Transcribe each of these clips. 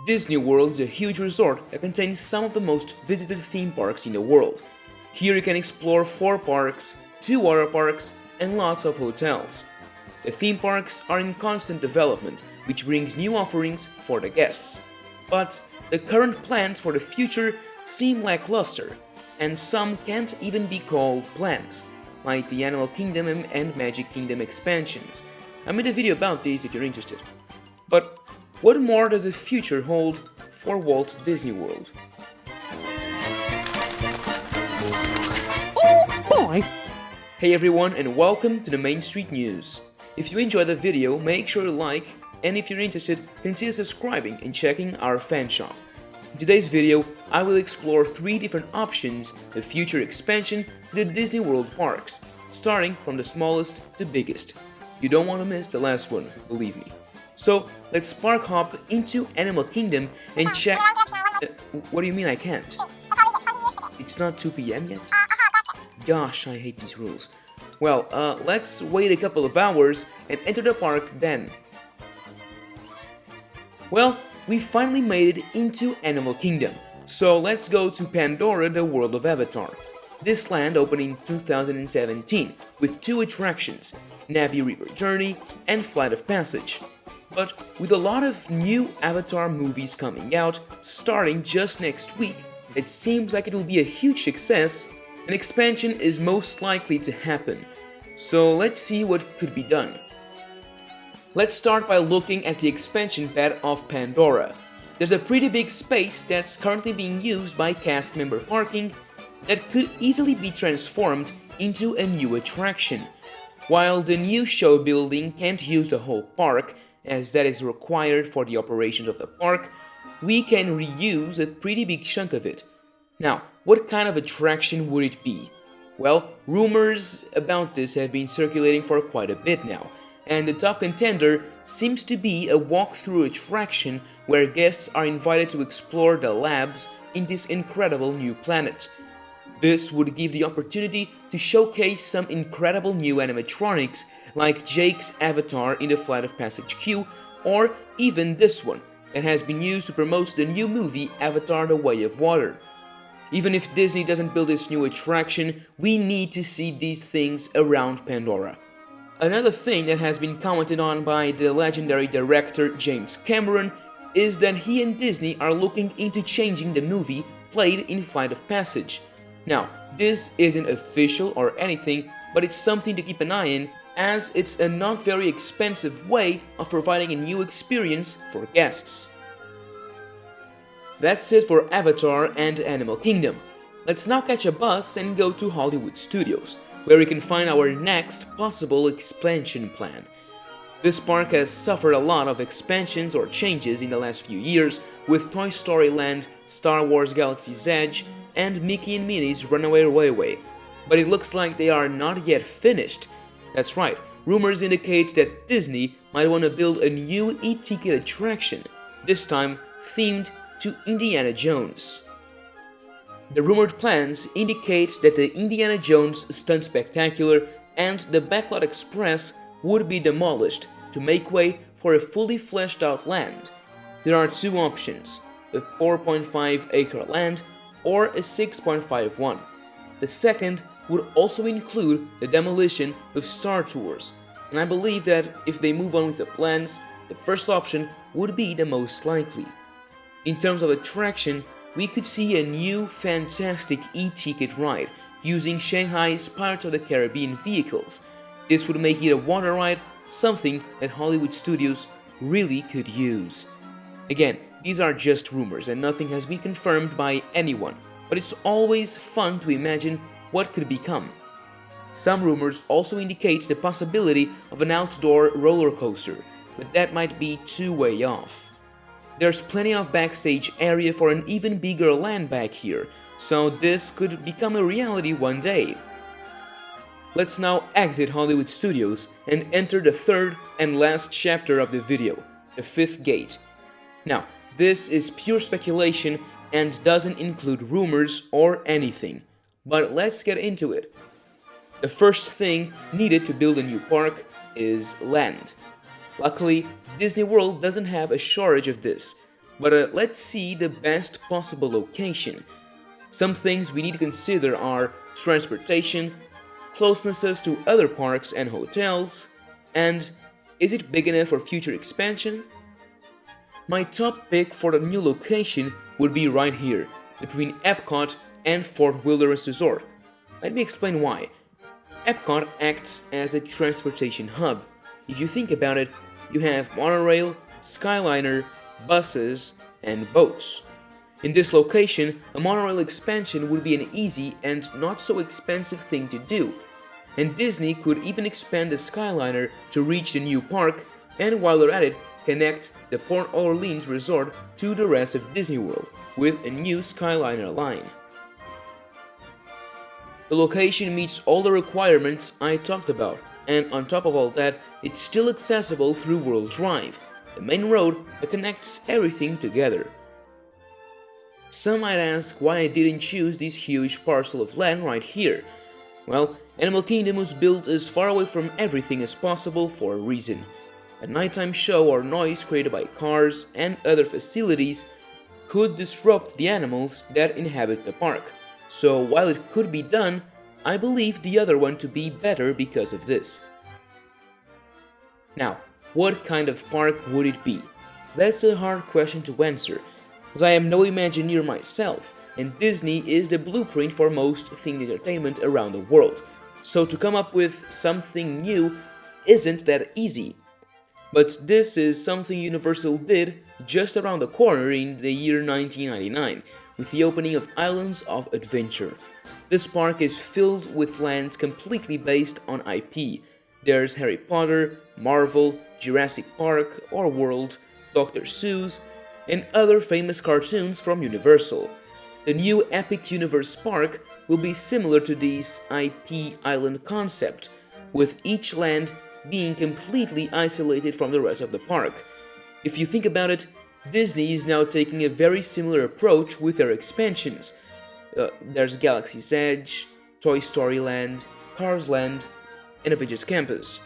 Disney World is a huge resort that contains some of the most visited theme parks in the world. Here you can explore 4 parks, 2 water parks, and lots of hotels. The theme parks are in constant development, which brings new offerings for the guests. But the current plans for the future seem lackluster, and some can't even be called plans, like the Animal Kingdom and Magic Kingdom expansions. I made a video about these if you're interested. But what more does the future hold for Walt Disney World? Oh boy! Hey everyone, and welcome to the Main Street News. If you enjoyed the video, make sure to like, and if you're interested, consider subscribing and checking our fan shop. In today's video, I will explore 3 different options of future expansion to the Disney World parks, starting from the smallest to biggest. You don't want to miss the last one, believe me. So, let's spark hop into Animal Kingdom and check... what do you mean I can't? It's not 2 PM yet? Gosh, I hate these rules. Well, let's wait a couple of hours and enter the park then. Well, we finally made it into Animal Kingdom. So let's go to Pandora, the World of Avatar. This land opened in 2017 with 2 attractions, Na'vi River Journey and Flight of Passage. But with a lot of new Avatar movies coming out starting just next week, it seems like it will be a huge success. An expansion is most likely to happen. So let's see what could be done. Let's start by looking at the expansion pad of Pandora. There's a pretty big space that's currently being used by cast member parking that could easily be transformed into a new attraction. While the new show building can't use the whole park, as that is required for the operations of the park, we can reuse a pretty big chunk of it. Now, what kind of attraction would it be? Well, rumors about this have been circulating for quite a bit now, and the top contender seems to be a walkthrough attraction where guests are invited to explore the labs in this incredible new planet. This would give the opportunity to showcase some incredible new animatronics like Jake's avatar in the Flight of Passage queue, or even this one that has been used to promote the new movie Avatar: The Way of Water. Even if Disney doesn't build this new attraction, we need to see these things around Pandora. Another thing that has been commented on by the legendary director James Cameron is that he and Disney are looking into changing the movie played in Flight of Passage. Now, this isn't official or anything, but it's something to keep an eye on, as it's a not very expensive way of providing a new experience for guests. That's it for Avatar and Animal Kingdom. Let's now catch a bus and go to Hollywood Studios, where we can find our next possible expansion plan. This park has suffered a lot of expansions or changes in the last few years, with Toy Story Land, Star Wars Galaxy's Edge, and Mickey and Minnie's Runaway Railway, but it looks like they are not yet finished. That's right, rumors indicate that Disney might want to build a new e-ticket attraction, this time themed to Indiana Jones. The rumored plans indicate that the Indiana Jones Stunt Spectacular and the Backlot Express would be demolished to make way for a fully fleshed out land. There are 2 options, a 4.5-acre land or a 6.5 one. The second would also include the demolition of Star Tours, and I believe that if they move on with the plans, the first option would be the most likely. In terms of attraction, we could see a new fantastic e-ticket ride using Shanghai's Pirates of the Caribbean vehicles. This would make it a water ride, something that Hollywood Studios really could use. Again, these are just rumors and nothing has been confirmed by anyone, but it's always fun to imagine what could become. Some rumors also indicate the possibility of an outdoor roller coaster, but that might be too way off. There's plenty of backstage area for an even bigger land back here, so this could become a reality one day. Let's now exit Hollywood Studios and enter the 3rd and last chapter of the video, the 5th gate. Now, this is pure speculation and doesn't include rumors or anything, but let's get into it. The first thing needed to build a new park is land. Luckily, Disney World doesn't have a shortage of this. But let's see the best possible location. Some things we need to consider are transportation, closenesses to other parks and hotels, and is it big enough for future expansion? My top pick for the new location would be right here, between Epcot and Fort Wilderness Resort. Let me explain why. Epcot acts as a transportation hub. If you think about it, you have monorail, Skyliner, buses, and boats. In this location, a monorail expansion would be an easy and not so expensive thing to do. And Disney could even expand the Skyliner to reach the new park, and while they're at it, connect the Port Orleans Resort to the rest of Disney World with a new Skyliner line. The location meets all the requirements I talked about, and on top of all that, it's still accessible through World Drive, the main road that connects everything together. Some might ask why I didn't choose this huge parcel of land right here. Well, Animal Kingdom was built as far away from everything as possible for a reason. A nighttime show or noise created by cars and other facilities could disrupt the animals that inhabit the park. So while it could be done, I believe the other one to be better because of this. Now, what kind of park would it be? That's a hard question to answer, as I am no Imagineer myself, and Disney is the blueprint for most themed entertainment around the world, so to come up with something new isn't that easy. But this is something Universal did just around the corner in the year 1999, with the opening of Islands of Adventure. This park is filled with lands completely based on IP. There's Harry Potter, Marvel, Jurassic Park or World, Dr. Seuss, and other famous cartoons from Universal. The new Epic Universe Park will be similar to this IP island concept, with each land being completely isolated from the rest of the park. If you think about it, Disney is now taking a very similar approach with their expansions. There's Galaxy's Edge, Toy Story Land, Cars Land, and Avengers Campus.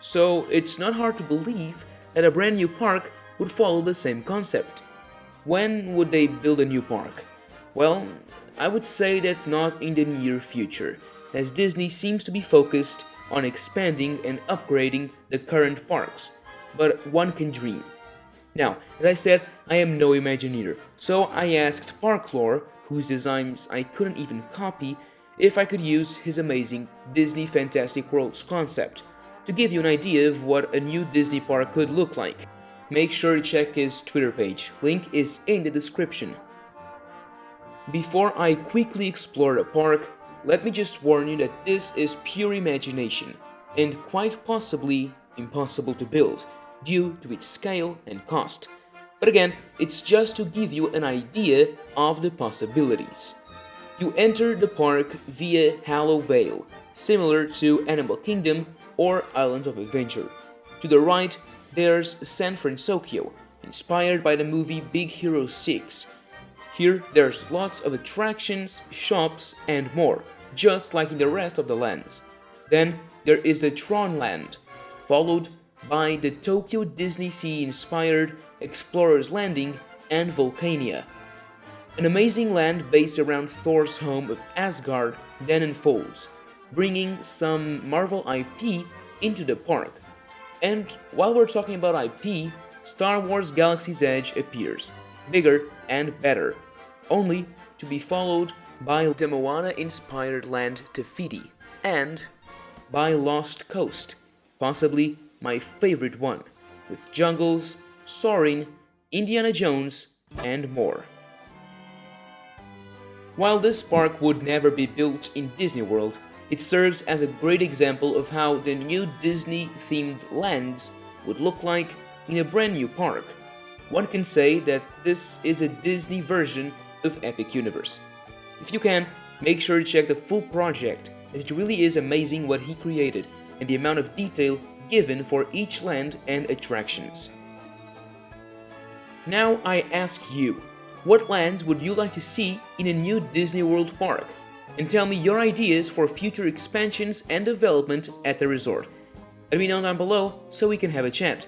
So it's not hard to believe that a brand new park would follow the same concept. When would they build a new park? Well, I would say that not in the near future, as Disney seems to be focused on expanding and upgrading the current parks, but one can dream. Now, as I said, I am no Imagineer, so I asked Parklore, whose designs I couldn't even copy, if I could use his amazing Disney Fantastic Worlds concept to give you an idea of what a new Disney park could look like. Make sure to check his Twitter page, link is in the description. Before I quickly explore the park, let me just warn you that this is pure imagination and quite possibly impossible to build due to its scale and cost. But again, it's just to give you an idea of the possibilities. You enter the park via Hollow Vale, similar to Animal Kingdom or Islands of Adventure. To the right, there's San Francisco, inspired by the movie Big Hero 6. Here, there's lots of attractions, shops, and more, just like in the rest of the lands. Then, there is the Tron Land, followed by the Tokyo Disney Sea-inspired Explorer's Landing and Volcania. An amazing land based around Thor's home of Asgard then unfolds, bringing some Marvel IP into the park. And while we're talking about IP, Star Wars Galaxy's Edge appears, bigger and better, only to be followed by the Moana-inspired land Te Fiti, and by Lost Coast, possibly my favorite one, with jungles, soaring, Indiana Jones, and more. While this park would never be built in Disney World, it serves as a great example of how the new Disney-themed lands would look like in a brand new park. One can say that this is a Disney version of Epic Universe. If you can, make sure to check the full project, as it really is amazing what he created and the amount of detail given for each land and attractions. Now I ask you, what lands would you like to see in a new Disney World park? And tell me your ideas for future expansions and development at the resort. Let me know down below so we can have a chat.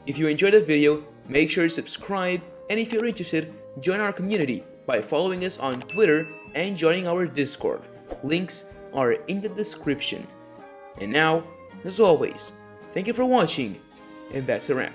If you enjoyed the video, make sure to subscribe, And if you're interested, join our community by following us on Twitter and joining our Discord. Links are in the description. And now, as always, thank you for watching, and that's a wrap.